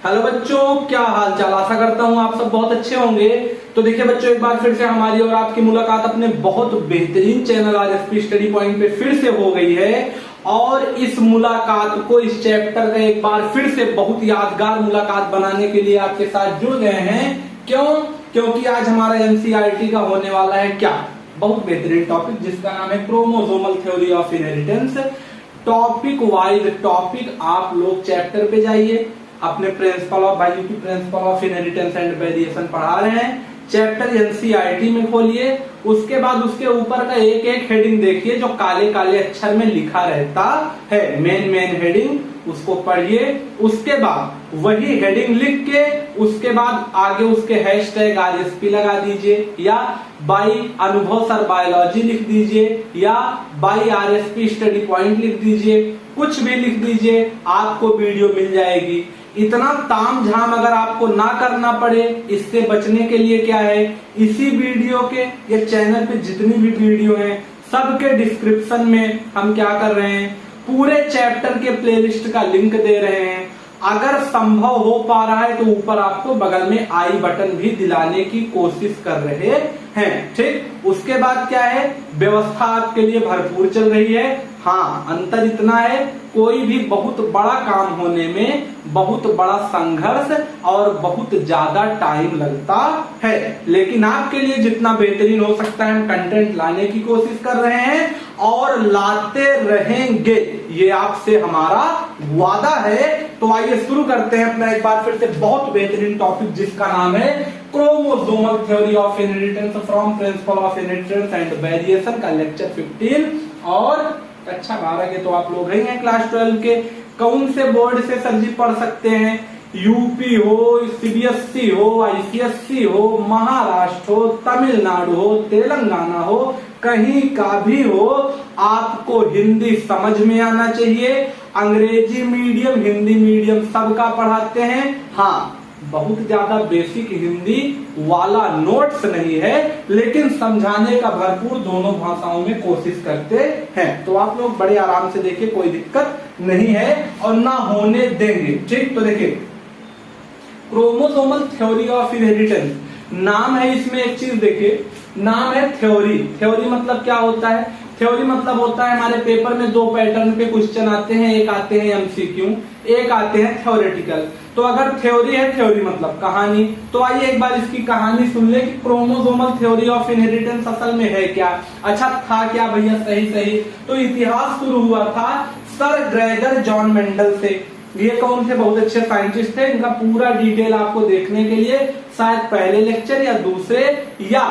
Hello बच्चों, क्या हाल चाल। आशा करता हूँ आप सब बहुत अच्छे होंगे। तो देखिए बच्चों, एक बार फिर से हमारी और आपकी मुलाकात अपने बहुत बेहतरीन चैनल आरएसपी स्टडी पॉइंट पे फिर से हो गई है। और इस मुलाकात को, इस चैप्टर का एक बार फिर से बहुत यादगार मुलाकात बनाने के लिए आपके साथ जुड़ गए हैं। क्यों? क्योंकि आज हमारा एनसीईआरटी का होने वाला है क्या, बहुत बेहतरीन टॉपिक जिसका नाम है chromosomal theory of inheritance. Topic wise topic आप लोग चैप्टर पे जाइए, अपने principle of biology, principle of inheritance and variation पढ़ा रहे हैं, चैप्टर एनसीईआरटी में खोलिए। उसके बाद उसके ऊपर का एक एक हेडिंग देखिए जो काले काले अक्षर में लिखा रहता है, मेन हेडिंग, उसको पढ़िए। उसके बाद वही हेडिंग लिख के उसके बाद आगे उसके हैशटैग आरएसपी लगा दीजिए, या बाई अनुभव सर बायोलॉजी लिख दीजिए, या बाई आरएसपी स्टडी पॉइंट लिख दीजिए, कुछ भी लिख दीजिए, आपको वीडियो मिल जाएगी। इतना ताम झाम अगर आपको ना करना पड़े, इससे बचने के लिए क्या है, इसी वीडियो के या चैनल पे जितनी भी वीडियो हैं सबके डिस्क्रिप्शन में हम क्या कर रहे हैं, पूरे चैप्टर के प्लेलिस्ट का लिंक दे रहे हैं। अगर संभव हो पा रहा है तो ऊपर आपको बगल में आई बटन भी दिलाने की कोशिश कर रहे हैं। ठीक, उसके बाद क्या है, व्यवस्था आपके लिए भरपूर चल रही है। हाँ, अंतर इतना है, कोई भी बहुत बड़ा काम होने में बहुत बड़ा संघर्ष और बहुत ज्यादा टाइम लगता है, लेकिन आपके लिए जितना बेहतरीन हो सकता है हम कंटेंट लाने की कोशिश कर रहे हैं और लाते रहेंगे, ये आपसे हमारा वादा है। तो आइए शुरू करते हैं अपना एक बार फिर से बहुत बेहतरीन टॉपिक जिसका नाम है chromosomal theory of inheritance from principle of inheritance and variation का लेक्चर 15। और कक्षा 12 के तो आप लोग ही हैं, क्लास 12 के। कौन से बोर्ड से सर जी पढ़ सकते हैं, यूपी हो, सीबीएसई हो, आईसीएसई हो, महाराष्ट्र हो, तमिलनाडु हो, तेलंगाना हो, कहीं का भी हो, आपको हिंदी समझ में आना चाहिए। अंग्रेजी मीडियम, हिंदी मीडियम सबका पढ़ाते हैं। हाँ, बहुत ज्यादा बेसिक हिंदी वाला नोट्स नहीं है, लेकिन समझाने का भरपूर दोनों भाषाओं में कोशिश करते हैं। तो आप लोग बड़े आराम से देखिए, कोई दिक्कत नहीं है और ना होने देंगे। ठीक, तो देखिए क्रोमोसोमल थ्योरी ऑफ इनहेरिटेंस नाम है, इसमें एक चीज देखिए, नाम है थ्योरी। थ्योरी मतलब क्या होता है, थ्योरी मतलब होता है, हमारे पेपर में दो पैटर्न पे क्वेश्चन आते हैं, एक आते हैं एमसीक्यू, एक आते हैं थ्योरेटिकल। तो अगर थ्योरी है, थ्योरी मतलब कहानी। तो आइए एक बार इसकी कहानी सुन ले कि क्रोमोसोमल थ्योरी ऑफ इनहेरिटेंस असल में है क्या। अच्छा, था क्या भैया, सही। तो इतिहास शुरू हुआ था सर ग्रेगर जॉन मेंडल से। ये कौन से बहुत अच्छे साइंटिस्ट थे, इनका पूरा डिटेल आपको देखने के लिए शायद पहले लेक्चर या दूसरे, या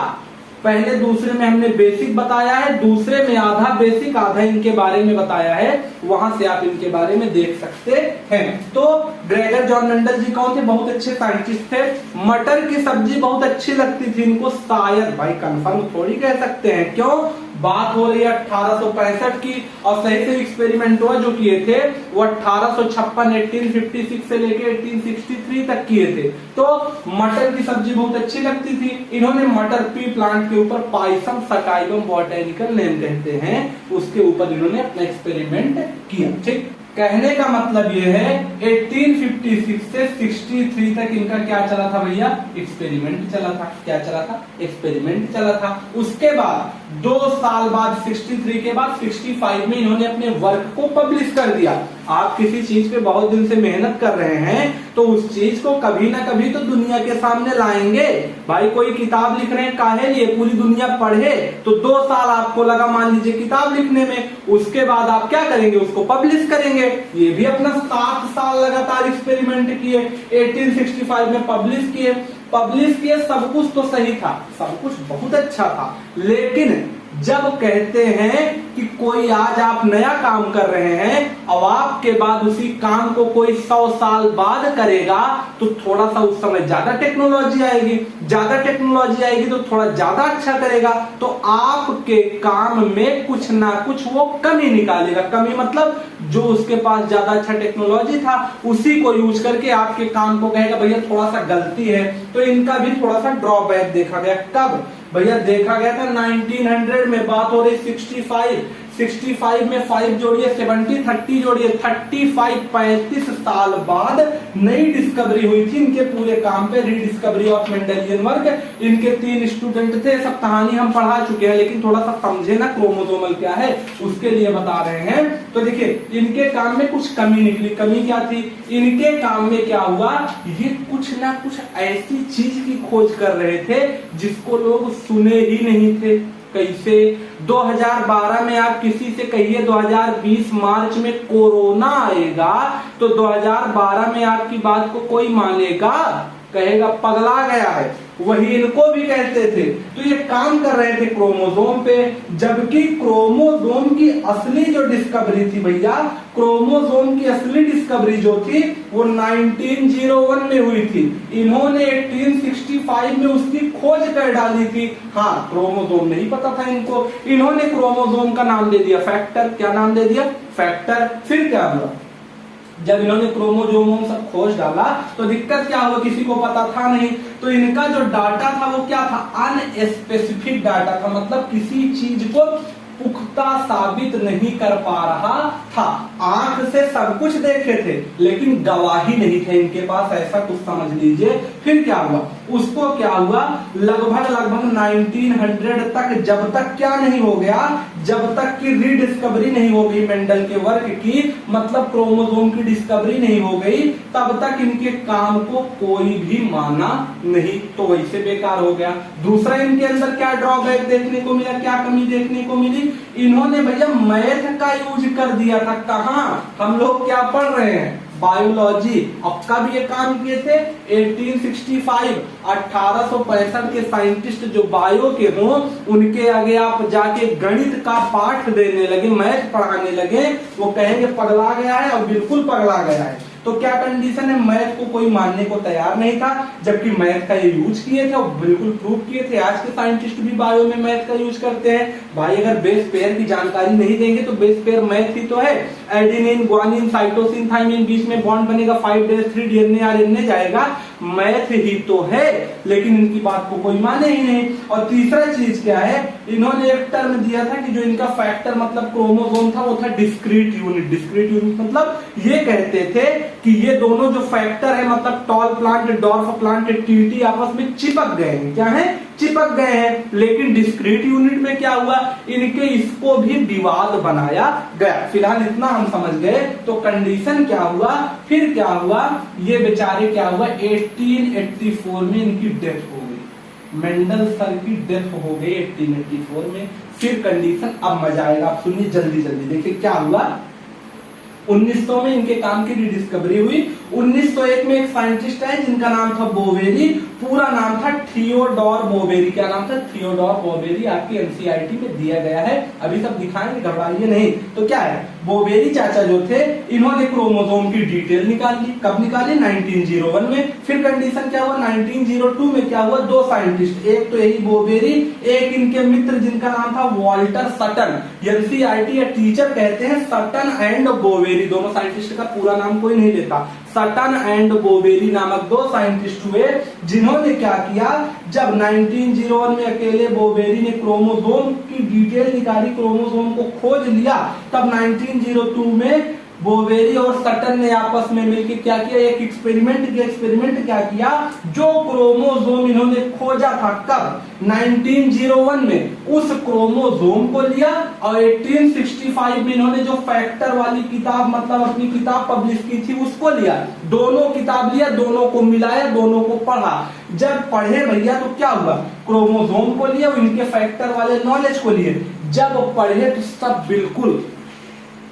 पहले दूसरे में हमने बेसिक बताया है, दूसरे में आधा बेसिक आधा इनके बारे में बताया है, वहां से आप इनके बारे में देख सकते हैं। तो ग्रेगर जॉन मेंडल जी कौन थे, बहुत अच्छे साइंटिस्ट थे। मटर की सब्जी बहुत अच्छी लगती थी इनको, शायद, भाई कंफर्म थोड़ी कह सकते हैं, क्यों, बात हो रही है 1865 की, और सही से एक्सपेरिमेंट हुआ जो किए थे वो 1856 1856 से लेके 1863 तक किए थे। तो मटर की सब्जी बहुत अच्छी लगती थी, इन्होंने मटर पी प्लांट के ऊपर पाइसम सटाइलम बॉटेनिकल नेम कहते हैं, उसके ऊपर इन्होंने अपना एक्सपेरिमेंट किया। ठीक, कहने का मतलब ये है 1856 से 63 तक इनका क्या चला था भैया, एक्सपेरिमेंट चला था। क्या चला था, एक्सपेरिमेंट चला था। उसके बाद 2 साल बाद 63 के बाद 65 में इन्होंने अपने वर्क को पब्लिश कर दिया। आप किसी चीज पे बहुत दिन से मेहनत कर रहे हैं तो उस चीज को कभी ना कभी तो दुनिया के सामने लाएंगे। भाई कोई किताब लिख रहे हैं, काहे लिए, पूरी दुनिया पढ़े, तो 2 साल आपको लगा मान लीजिए किताब लिखने में, उसके बाद आप क्या करेंगे, उसको पब्लिश करेंगे। ये भी अपना 7 साल लगातार एक्सपेरिमेंट किए, 1865 में पब्लिश किए। सब कुछ तो सही था, सब कुछ बहुत अच्छा था, लेकिन जब कहते हैं कि कोई आज आप नया काम कर रहे हैं और आपके बाद उसी काम को कोई 100 साल बाद करेगा तो थोड़ा सा उस समय ज्यादा टेक्नोलॉजी आएगी तो थोड़ा ज्यादा अच्छा करेगा, तो आपके काम में कुछ ना कुछ वो कमी निकालेगा। कमी मतलब जो उसके पास ज्यादा अच्छा टेक्नोलॉजी था उसी को यूज करके आपके काम को कहेगा भैया थोड़ा सा गलती है। तो इनका भी थोड़ा सा ड्रॉबैक देखा गया। कब भैया, देखा गया था 1900 में, बात हो रही 65 में 5 जोड़िए 70, 30 जोड़िए 35, 35 साल बाद नई डिस्कवरी हुई थी इनके पूरे काम पे, रीडिस्कवरी ऑफ मेंडेलियन वर्क। इनके 3 स्टूडेंट थे, सब कहानी हम पढ़ा चुके हैं, लेकिन थोड़ा सा समझे ना क्रोमोसोमल क्या है उसके लिए बता रहे हैं। तो देखिए इनके काम में कुछ कमी निकली। कमी क्या थी इनके काम में? क्या हुआ, ये कुछ ना कुछ ऐसी चीज की खोज कर रहे थे जिसको लोग सुने ही नहीं थे। कैसे? 2012 में आप किसी से कहिए 2020 मार्च में कोरोना आएगा तो 2012 में आपकी बात को कोई मानेगा? कहेगा पगला गया है। वही इनको भी कहते थे। तो ये काम कर रहे थे क्रोमोसोम पे, जबकि क्रोमोसोम की असली जो डिस्कवरी थी भैया, क्रोमोसोम की असली डिस्कवरी जो थी वो 1901 में हुई थी। इन्होंने 1865 में उसकी खोज कर डाली थी। हाँ, क्रोमोसोम नहीं पता था इनको, इन्होंने क्रोमोसोम का नाम दे दिया फैक्टर। क्या नाम दे दिया? फैक्टर। फिर क्या हुआ, जब इन्होंने क्रोमोसोम सब खोज डाला तो दिक्कत क्या हुआ, किसी को पता था नहीं। तो इनका जो डाटा था वो क्या था? अनस्पेसिफिक डाटा था, मतलब किसी चीज को पुख्ता साबित नहीं कर पा रहा था। आंख से सब कुछ देखे थे लेकिन गवाही नहीं थे इनके पास, ऐसा कुछ समझ लीजिए। फिर क्या हुआ, उसको क्या हुआ, लगभग 1900 तक, जब तक क्या नहीं हो गया, जब तक की रीडिस्कवरी नहीं हो गई मेंडल के वर्क की, मतलब क्रोमोसोम की डिस्कवरी नहीं हो गई, तब तक इनके काम को कोई भी माना नहीं। तो वैसे बेकार हो गया। दूसरा इनके अंदर क्या ड्रॉबैक देखने को मिला, क्या कमी देखने को मिली, इन्होंने भैया मैथ का यूज कर दिया था। कहां? हम लोग क्या पढ़ रहे हैं? बायोलॉजी। अब कब ये काम किए थे? 1865, 1865 के साइंटिस्ट जो बायो के हों उनके आगे आप जाके गणित का पाठ देने लगे, मैथ पढ़ाने लगे, वो कहेंगे पगला गया है, और बिल्कुल पगला गया है। तो क्या कंडीशन है, मैथ को कोई मानने को तैयार नहीं था, जबकि मैथ का ये यूज किए थे और बिल्कुल प्रूव किए थे। आज के साइंटिस्ट भी बायो में मैथ का यूज करते हैं। भाई अगर बेस पेयर की जानकारी नहीं देंगे तो बेस पेयर मैथ ही तो है। एडेनिन, ग्वानिन, साइटोसिन, थाइमिन, बीच में बॉन्ड बनेगा, 5 डेज 3 डीएनए आरएनए जाएगा, मैथ ही तो है। लेकिन इनकी बात को कोई माने ही नहीं। और तीसरा चीज क्या है, इन्होंने एक टर्म दिया था कि जो इनका फैक्टर मतलब क्रोमोसोम था वो था डिस्क्रीट यूनिट। डिस्क्रीट यूनिट मतलब ये कहते थे कि ये दोनों जो फैक्टर है, मतलब tall plant, dwarf plant, TT आपस में चिपक गए हैं। क्या है? चिपक गए हैं। लेकिन डिस्क्रीट यूनिट में क्या हुआ, इनके इसको भी विवाद बनाया गया। फिलहाल इतना हम समझ गए। तो कंडीशन क्या हुआ, फिर क्या हुआ, ये बेचारे क्या हुआ, 1884 में इनकी डेथ हो गई। मेंडल सर की डेथ हो गई 1884 में। फिर कंडीशन, अब मजा आएगा, आप सुनिए जल्दी जल्दी। देखिए क्या हुआ, 1900 में इनके काम की डिस्कवरी हुई। 1901 में एक साइंटिस्ट है जिनका नाम था बोवेरी, पूरा नाम था थियोडोर बोवेरी। क्या नाम था? Theodore Boveri. आपकी एनसीईआरटी में दिया गया है, अभी सब दिखाएंगे, घबराइए नहीं। तो क्या है, बोवेरी चाचा जो थे इन्होंने क्रोमोसोम की डिटेल निकाल ली। कब निकाली? 1901 में। फिर कंडीशन क्या हुआ, 1902 में क्या हुआ, 2 साइंटिस्ट, एक तो यही बोवेरी, एक इनके मित्र जिनका नाम था वॉल्टर सटन। एनसीईआरटी या टीचर कहते हैं सटन एंड बोवेरी, दोनों साइंटिस्ट का पूरा नाम कोई नहीं लेता। सटन एंड बोवेरी नामक 2 साइंटिस्ट हुए जिन्होंने क्या किया, जब 1901 में अकेले बोवेरी ने क्रोमोसोम की डिटेल निकाली, क्रोमोसोम को खोज लिया, तब 1902 में बोवेरी और सटन ने आपस में मिलकर क्या किया, एक एक्सपेरिमेंट किया। एक्सपेरिमेंट क्या किया, जो क्रोमोसोम इन्होंने खोजा था कब, 1901 में, उस क्रोमोसोम को लिया और 1865 में इन्होंने जो फैक्टर वाली किताब, मतलब अपनी किताब पब्लिश की थी, उसको लिया। दोनों किताब लिया, दोनों को मिलाया, दोनों को पढ़ा। जब पढ़े भैया तो क्या हुआ, क्रोमोसोम को लिया, इनके फैक्टर वाले नॉलेज को लिए। जब पढ़े तो सब बिल्कुल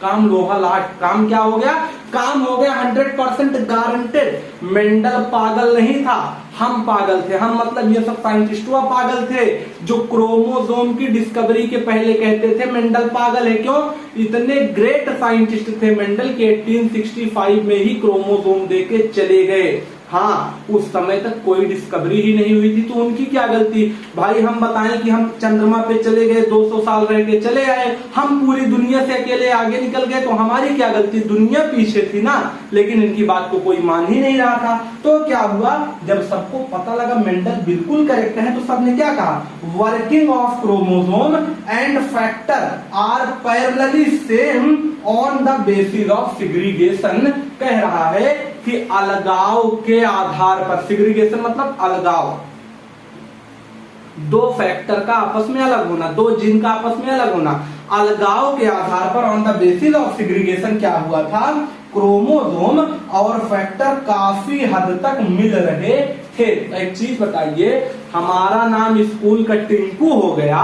काम लोहा लाट। काम क्या हो गया, काम हो गया 100% गारंटेड। मेंडल पागल नहीं था, हम पागल थे। हम मतलब ये सब साइंटिस्ट पागल थे जो क्रोमोसोम की डिस्कवरी के पहले कहते थे मेंडल पागल है। क्यों? इतने ग्रेट साइंटिस्ट थे मेंडल के 1865 में ही क्रोमोसोम देके चले गए। हाँ, उस समय तक कोई डिस्कवरी ही नहीं हुई थी, तो उनकी क्या गलती भाई। हम बताएं कि हम चंद्रमा पे चले गए, 200 साल रह के चले आए, हम पूरी दुनिया से अकेले आगे निकल गए, तो हमारी क्या गलती, दुनिया पीछे थी ना। लेकिन इनकी बात को कोई मान ही नहीं रहा था। तो क्या हुआ, जब सबको पता लगा मेंडल बिल्कुल करेक्ट है, तो सबने क्या कहा, working of chromosome and factor are parallelly same on the basis of segregation. कह रहा है कि अलगाव के आधार पर, सिग्रीगेशन मतलब अलगाव, दो फैक्टर का आपस में अलग होना, दो जीन का आपस में अलग होना, अलगाव के आधार पर on the basis of segregation क्या हुआ था, क्रोमोसोम और फैक्टर काफी हद तक मिल रहे थे। एक चीज बताइए, हमारा नाम स्कूल का टिंकू हो गया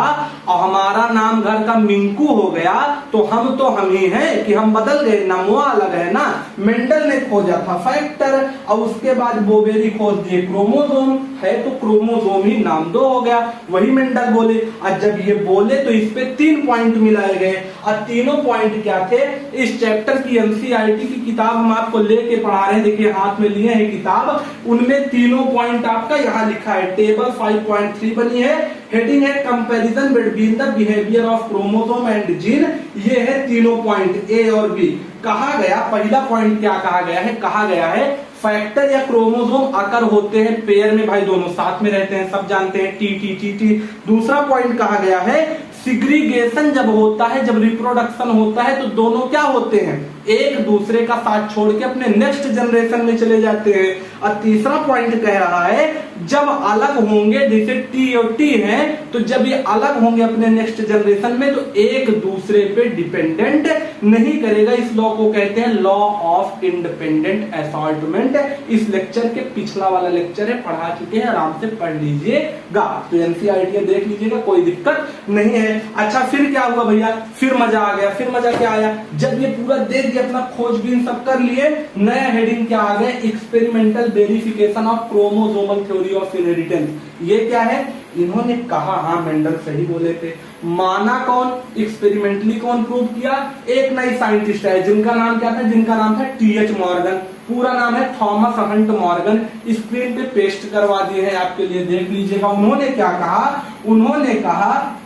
और हमारा नाम घर का मिंकू हो गया, तो हम ही हैं कि हम बदल गए, नामवा अलग है ना। मेंडल ने खोजा था फैक्टर और उसके बाद बोबेरी खोज दिए क्रोमोसोम, है तो क्रोमोसोम ही नाम दो हो गया, वही मेंडल बोले। और जब ये बोले तो इस पे 3 पॉइंट मिलाए गए, और तीनों पॉइंट क्या थे, इस चैप्टर की एनसीईआरटी की किताब हम आपको लेके पढ़ा रहे हैं, देखिए हाथ में लिए हैं किताब, उनमें तीनों पॉइंट आपका यहाँ लिखा है, टेबल 5.3 बनी है, हेडिंग है comparison between the behaviour of chromosome and gene. ये है तीनों पॉइंट ए और बी। कहा गया, पहला पॉइंट क्या कहा गया है, कहा गया है फैक्टर या क्रोमोसोम अकर होते हैं पेयर में, भाई दोनों साथ में रहते हैं, सब जानते हैं, टी टी टी टी। दूसरा पॉइंट कहा गया है सिग्रीगेशन जब होता है, जब रिप्रोडक्शन होता है, तो दोनों क्या होते हैं, एक दूसरे का साथ छोड़ के अपने नेक्स्ट जनरेशन में चले जाते हैं। और तीसरा पॉइंट कह रहा है जब अलग होंगे, जैसे टी और टी हैं, तो जब ये अलग होंगे अपने नेक्स्ट जनरेशन में, तो एक दूसरे पे डिपेंडेंट नहीं करेगा। इस लॉ को कहते हैं लॉ ऑफ इंडिपेंडेंट असॉर्टमेंट। इस लेक्चर के पिछला वाला लेक्चर है, पढ़ा चुके हैं, आराम से पढ़ लीजिएगा, तो एनसीईआरटी देख लीजिएगा, कोई दिक्कत नहीं है। अच्छा, फिर क्या हुआ भैया, फिर मजा आ गया। फिर मजा क्या आया, जब ये पूरा देख दिया, अपना खोजबीन सब कर लिए, नया हेडिंग क्या आ गया, experimental verification of chromosomal theory of inheritance. ये क्या है, इन्होंने कहा, हाँ मेंडल सही बोले थे, माना कौन, एक्सपेरिमेंटली कौन प्रूव किया, एक नई साइंटिस्ट है जिनका नाम क्या था, जिनका नाम था टीएच मॉर्गन, पूरा नाम है थॉमस हंट मॉर्गन। स्क्रीन पे पेस्ट करवा दिए हैं आपके लिए, देख लीजिएगा। उन्होंने क्या कहा, उन्होंने कहा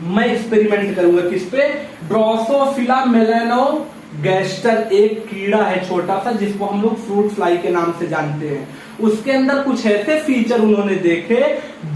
मैं एक्सपेरिमेंट करूंगा किस पे, ड्रोसोफिला मेलानोगैस्टर, एक कीड़ा है छोटा सा जिसको हम लोग फ्रूट फ्लाई के नाम से जानते हैं। उसके अंदर कुछ ऐसे फीचर उन्होंने देखे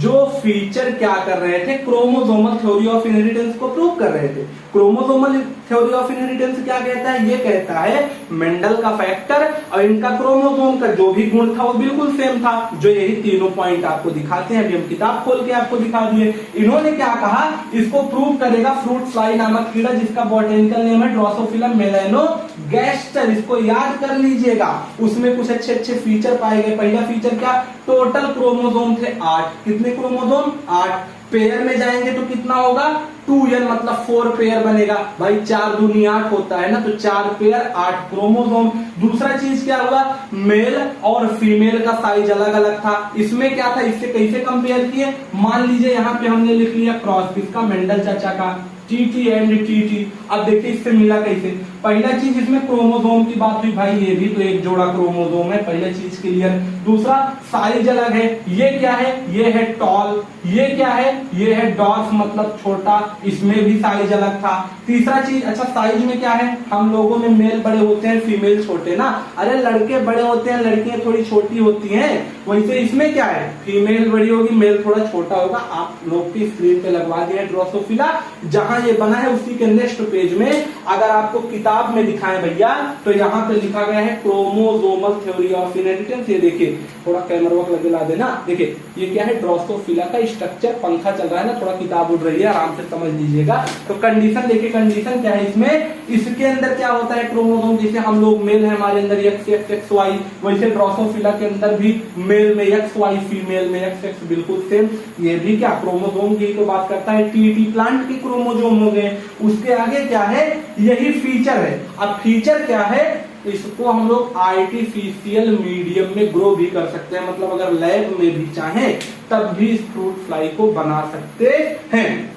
जो फीचर क्या कर रहे थे, क्रोमोसोमल थ्योरी ऑफ इनहेरिटेंस को प्रूव कर रहे थे। क्रोमोसोमल थ्योरी ऑफ इनहेरिटेंस क्या कहता है, ये कहता है मेंडल का फैक्टर और इनका क्रोमोसोम का जो भी गुण था वो बिल्कुल सेम था, जो यही तीनों पॉइंट आपको दिखाते हैं। अभी हम किताब खोल के आपको दिखा दिए। इन्होंने क्या कहा, इसको प्रूव करेगा फ्रूट फ्लाई नामक कीड़ा जिसका बॉटेनिकल नेम है ड्रोसोफिला मेलानोगैस्टर। इसको याद कर लीजिएगा। उसमें कुछ अच्छे अच्छे फीचर पाए गए। पहला फीचर क्या, टोटल क्रोमोसोम थे 8। कितने क्रोमोसोम, 8। पेयर में जाएंगे तो कितना होगा, 2n मतलब 4 पेयर बनेगा। भाई 4 दूनी 8 होता है ना, तो 4 पेयर 8 क्रोमोसोम। दूसरा चीज क्या हुआ, मेल और फीमेल का साइज अलग अलग था। इसमें क्या था, इससे कैसे कंपेयर किए, मान लीजिए यहाँ पे हमने लिख लिया क्रॉस, किसका, मेंडल चाचा का, टीटी एंड टीटी। अब देखिए इससे मिला कैसे, पहला चीज इसमें क्रोमोसोम की बात हुई, भाई ये भी तो एक जोड़ा क्रोमोसोम है, पहला चीज क्लियर। दूसरा साइज अलग है, ये क्या है, ये है टॉल, ये क्या है, ये है डॉर्फ मतलब छोटा, इसमें भी साइज अलग था। तीसरा चीज, अच्छा साइज में क्या है, हम लोगों में मेल बड़े होते हैं, फीमेल छोटे ना, अरे लड़के बड़े होते हैं, लड़कियां थोड़ी छोटी होती हैं, वैसे इसमें क्या है, फीमेल बड़ी होगी, मेल थोड़ा छोटा होगा। आप लोग की स्क्रीन पे लगवा दिया ड्रोसोफिला, जहां ये बना है उसी के नेक्स्ट पेज में अगर आपको किताब में दिखाएं भैया, तो यहाँ पे लिखा गया है क्रोमोसोमल थ्योरी ऑफ इनहेरिटेंस। ये देखिए, थोड़ा कैमरा वर्क लगे ला देना, देखिए ये क्या है, ड्रोसोफिला का स्ट्रक्चर, पंखा चल रहा है ना, थोड़ा किताब उड़ रही है, आराम से समझ लीजिएगा। तो कंडीशन देखिए, कंडीशन क्या है इसमें, इसके अंदर क्या होता है, क्रोमोसोम, जैसे हम लोग मेल है, हमारे अंदर XY, वैसे ड्रोसोफिला के अंदर भी मेल में XY, फीमेल में XX, बिल्कुल सेम। ये भी क्या, क्रोमोसोम की तो बात करता है, टी प्लांट की क्रोमोसोम हो गए। उसके आगे क्या है, यही फीचर है। अब फीचर क्या है, इसको हम लोग आर्टिफिशियल मीडियम में ग्रो भी कर सकते हैं, मतलब अगर लैब में भी चाहें तब भी इस फ्रूट फ्लाई को बना सकते हैं,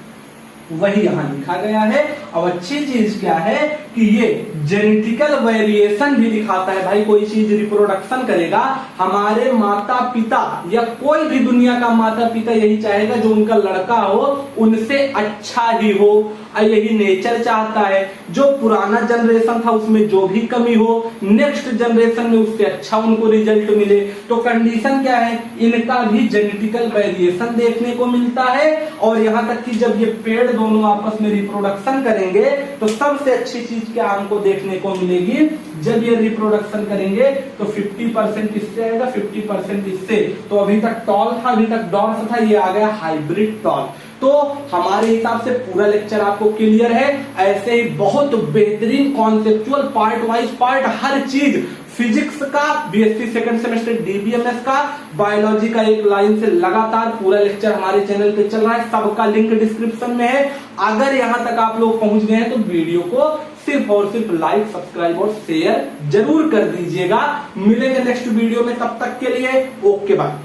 वही यहां लिखा गया है। और अच्छी चीज क्या है कि ये जेनेटिकल वेरिएशन भी दिखाता है। भाई कोई चीज रिप्रोडक्शन करेगा, हमारे माता पिता या कोई भी दुनिया का माता पिता यही चाहेगा जो उनका लड़का हो उनसे अच्छा ही हो, यही नेचर चाहता है। जो पुराना जनरेशन था उसमें जो भी कमी हो, नेक्स्ट जनरेशन में उससे अच्छा उनको रिजल्ट मिले। तो कंडीशन क्या है, इनका भी जेनेटिकल वेरिएशन देखने को मिलता है। और यहाँ तक कि जब ये पेड़ दोनों आपस में रिप्रोडक्शन करेंगे तो सबसे अच्छी चीज क्या हमको देखने को मिलेगी, जब ये रिप्रोडक्शन करेंगे तो 50% इससे आएगा, 50% इससे। तो अभी तक टॉल था, अभी तक डॉर्फ था, ये आ गया हाइब्रिड टॉल। तो हमारे हिसाब से पूरा लेक्चर आपको क्लियर है। ऐसे ही बहुत बेहतरीन कॉन्सेप्चुअल पार्ट वाइज पार्ट हर चीज, फिजिक्स का बीएससी सेकंड सेमेस्टर डीबीएमएस का, बायोलॉजी का एक लाइन से लगातार पूरा लेक्चर हमारे चैनल पे चल रहा है। सबका लिंक डिस्क्रिप्शन में है। अगर यहां तक आप लोग पहुंच गए हैं तो वीडियो को सिर्फ और सिर्फ लाइक, सब्सक्राइब और शेयर जरूर कर दीजिएगा। मिलेंगे नेक्स्ट वीडियो में, तब तक के लिए ओके बाय।